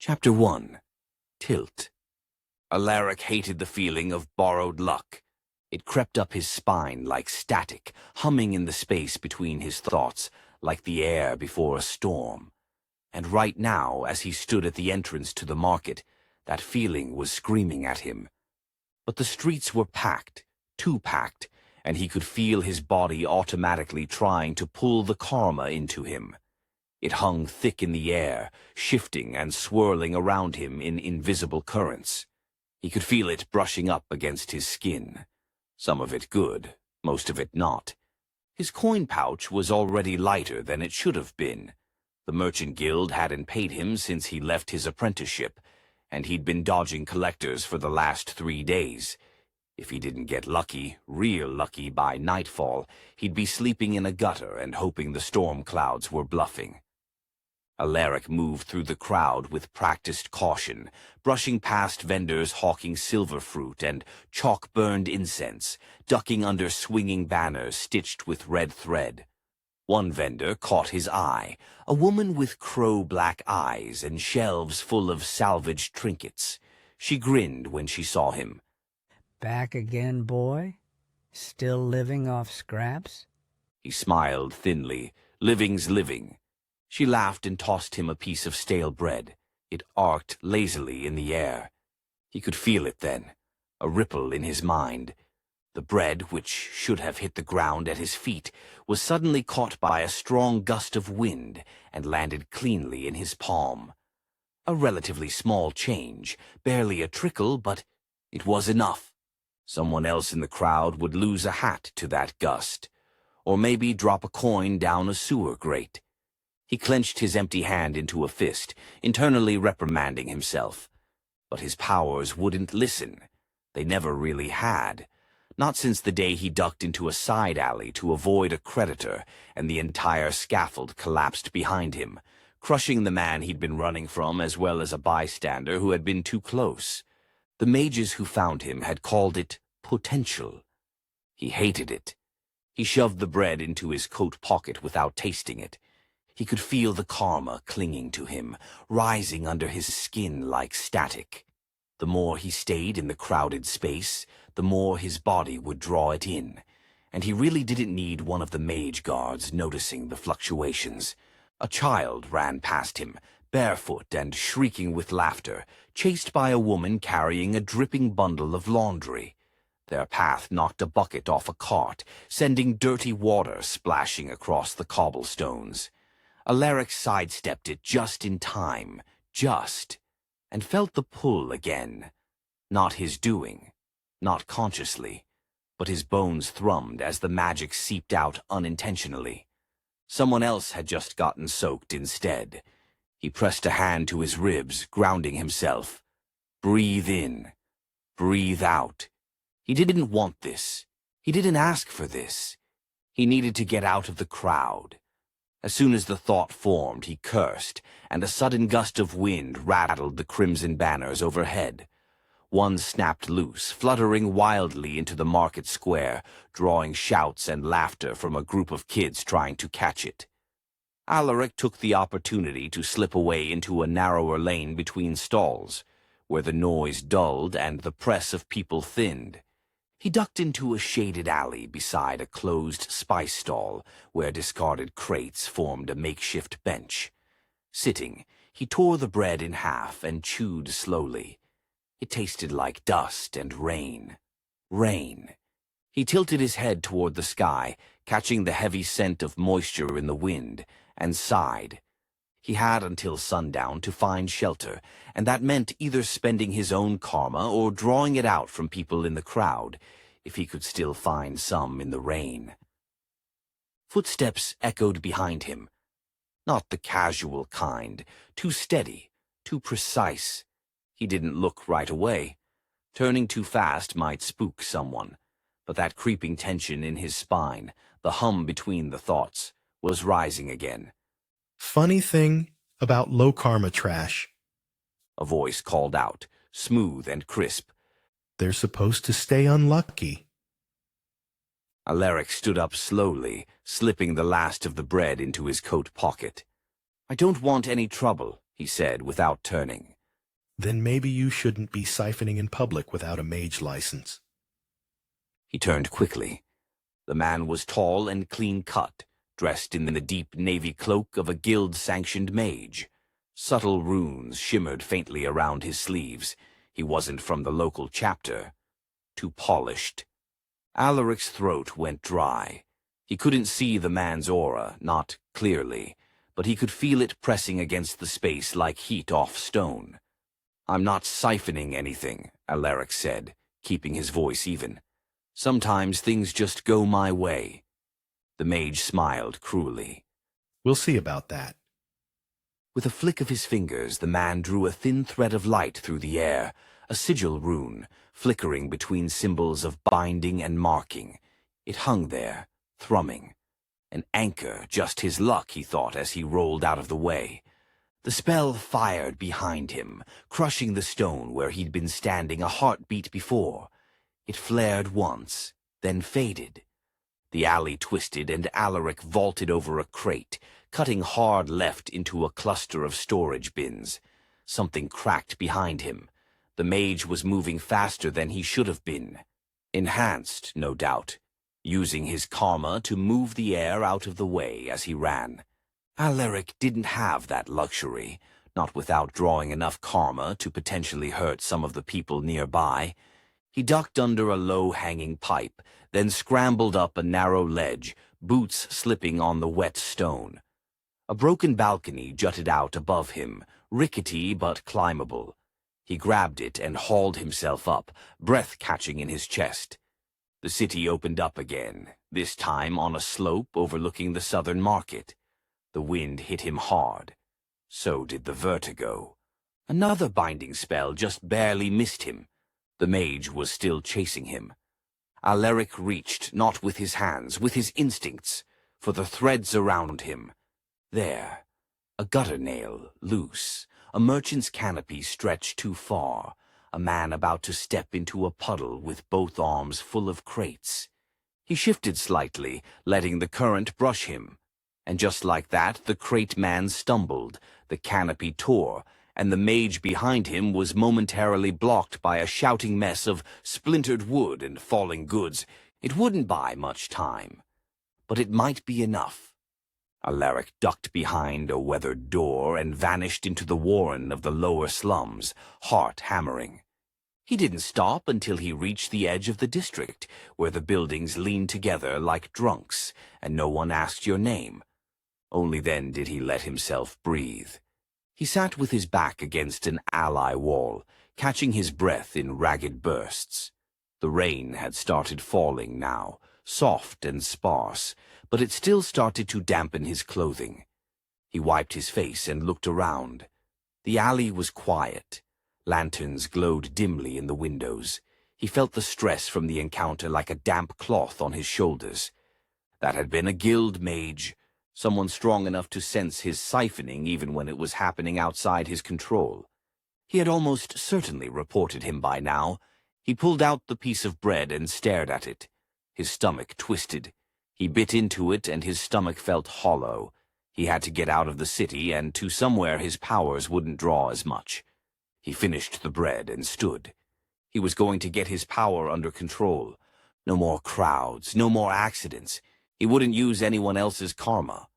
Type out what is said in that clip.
Chapter 1. Tilt. Alaric hated the feeling of borrowed luck. It crept up his spine like static, humming in the space between his thoughts, like the air before a storm. And right now, as he stood at the entrance to the market, that feeling was screaming at him. But the streets were packed, too packed, and he could feel his body automatically trying to pull the karma into him. It hung thick in the air, shifting and swirling around him in invisible currents. He could feel it brushing up against his skin. Some of it good, most of it not. His coin pouch was already lighter than it should have been. The merchant guild hadn't paid him since he left his apprenticeship, and he'd been dodging collectors for the last 3 days. If he didn't get lucky, real lucky by nightfall, he'd be sleeping in a gutter and hoping the storm clouds were bluffing. Alaric moved through the crowd with practiced caution, brushing past vendors hawking silver fruit and chalk-burned incense, ducking under swinging banners stitched with red thread. One vendor caught his eye, a woman with crow-black eyes and shelves full of salvaged trinkets. She grinned when she saw him. "Back again, boy? Still living off scraps?" He smiled thinly. Living's living. She laughed and tossed him a piece of stale bread. It arced lazily in the air. He could feel it then, a ripple in his mind. The bread, which should have hit the ground at his feet, was suddenly caught by a strong gust of wind and landed cleanly in his palm. A relatively small change, barely a trickle, but it was enough. Someone else in the crowd would lose a hat to that gust, or maybe drop a coin down a sewer grate. He clenched his empty hand into a fist, internally reprimanding himself. But his powers wouldn't listen. They never really had. Not since the day he ducked into a side alley to avoid a creditor, and the entire scaffold collapsed behind him, crushing the man he'd been running from as well as a bystander who had been too close. The mages who found him had called it potential. He hated it. He shoved the bread into his coat pocket without tasting it. He could feel the karma clinging to him, rising under his skin like static. The more he stayed in the crowded space, the more his body would draw it in, and he really didn't need one of the mage guards noticing the fluctuations. A child ran past him, barefoot and shrieking with laughter, chased by a woman carrying a dripping bundle of laundry. Their path knocked a bucket off a cart, sending dirty water splashing across the cobblestones. Alaric sidestepped it just in time, and felt the pull again. Not his doing, not consciously, but his bones thrummed as the magic seeped out unintentionally. Someone else had just gotten soaked instead. He pressed a hand to his ribs, grounding himself. Breathe in, breathe out. He didn't want this. He didn't ask for this. He needed to get out of the crowd. As soon as the thought formed, he cursed, and a sudden gust of wind rattled the crimson banners overhead. One snapped loose, fluttering wildly into the market square, drawing shouts and laughter from a group of kids trying to catch it. Alaric took the opportunity to slip away into a narrower lane between stalls, where the noise dulled and the press of people thinned. He ducked into a shaded alley beside a closed spice stall, where discarded crates formed a makeshift bench. Sitting, he tore the bread in half and chewed slowly. It tasted like dust and rain. Rain. He tilted his head toward the sky, catching the heavy scent of moisture in the wind, and sighed. He had until sundown to find shelter, and that meant either spending his own karma or drawing it out from people in the crowd, if he could still find some in the rain. Footsteps echoed behind him. Not the casual kind, too steady, too precise. He didn't look right away. Turning too fast might spook someone, but that creeping tension in his spine, the hum between the thoughts, was rising again. "Funny thing about low karma trash," a voice called out, smooth and crisp. "They're supposed to stay unlucky." Alaric stood up slowly, slipping the last of the bread into his coat pocket. "I don't want any trouble," he said without turning. Then maybe you shouldn't be siphoning in public without a mage license. He turned quickly. The man was tall and clean-cut, dressed in the deep navy cloak of a guild-sanctioned mage. Subtle runes shimmered faintly around his sleeves. He wasn't from the local chapter. Too polished. Alaric's throat went dry. He couldn't see the man's aura, not clearly, but he could feel it pressing against the space like heat off stone. "I'm not siphoning anything," Alaric said, keeping his voice even. "Sometimes things just go my way." The mage smiled cruelly. We'll see about that. With a flick of his fingers, the man drew a thin thread of light through the air, a sigil rune, flickering between symbols of binding and marking. It hung there, thrumming. An anchor, just his luck, he thought as he rolled out of the way. The spell fired behind him, crushing the stone where he'd been standing a heartbeat before. It flared once, then faded. The alley twisted and Alaric vaulted over a crate, cutting hard left into a cluster of storage bins. Something cracked behind him. The mage was moving faster than he should have been. Enhanced, no doubt, using his karma to move the air out of the way as he ran. Alaric didn't have that luxury, not without drawing enough karma to potentially hurt some of the people nearby. He ducked under a low-hanging pipe, then scrambled up a narrow ledge, boots slipping on the wet stone. A broken balcony jutted out above him, rickety but climbable. He grabbed it and hauled himself up, breath catching in his chest. The city opened up again, this time on a slope overlooking the southern market. The wind hit him hard. So did the vertigo. Another binding spell just barely missed him. The mage was still chasing him. Alaric reached, not with his hands, with his instincts, for the threads around him. There, a gutter nail, loose, a merchant's canopy stretched too far, a man about to step into a puddle with both arms full of crates. He shifted slightly, letting the current brush him. And just like that, the crate man stumbled, the canopy tore, and the mage behind him was momentarily blocked by a shouting mess of splintered wood and falling goods. It wouldn't buy much time, but it might be enough. Alaric ducked behind a weathered door and vanished into the warren of the lower slums, heart hammering. He didn't stop until he reached the edge of the district, where the buildings leaned together like drunks, and no one asked your name. Only then did he let himself breathe. He sat with his back against an ally wall, catching his breath in ragged bursts. The rain had started falling now, soft and sparse, but it still started to dampen his clothing. He wiped his face and looked around. The alley was quiet. Lanterns glowed dimly in the windows. He felt the stress from the encounter like a damp cloth on his shoulders. That had been a guild mage, someone strong enough to sense his siphoning even when it was happening outside his control. He had almost certainly reported him by now. He pulled out the piece of bread and stared at it. His stomach twisted. He bit into it and his stomach felt hollow. He had to get out of the city and to somewhere his powers wouldn't draw as much. He finished the bread and stood. He was going to get his power under control. No more crowds, no more accidents. He wouldn't use anyone else's karma.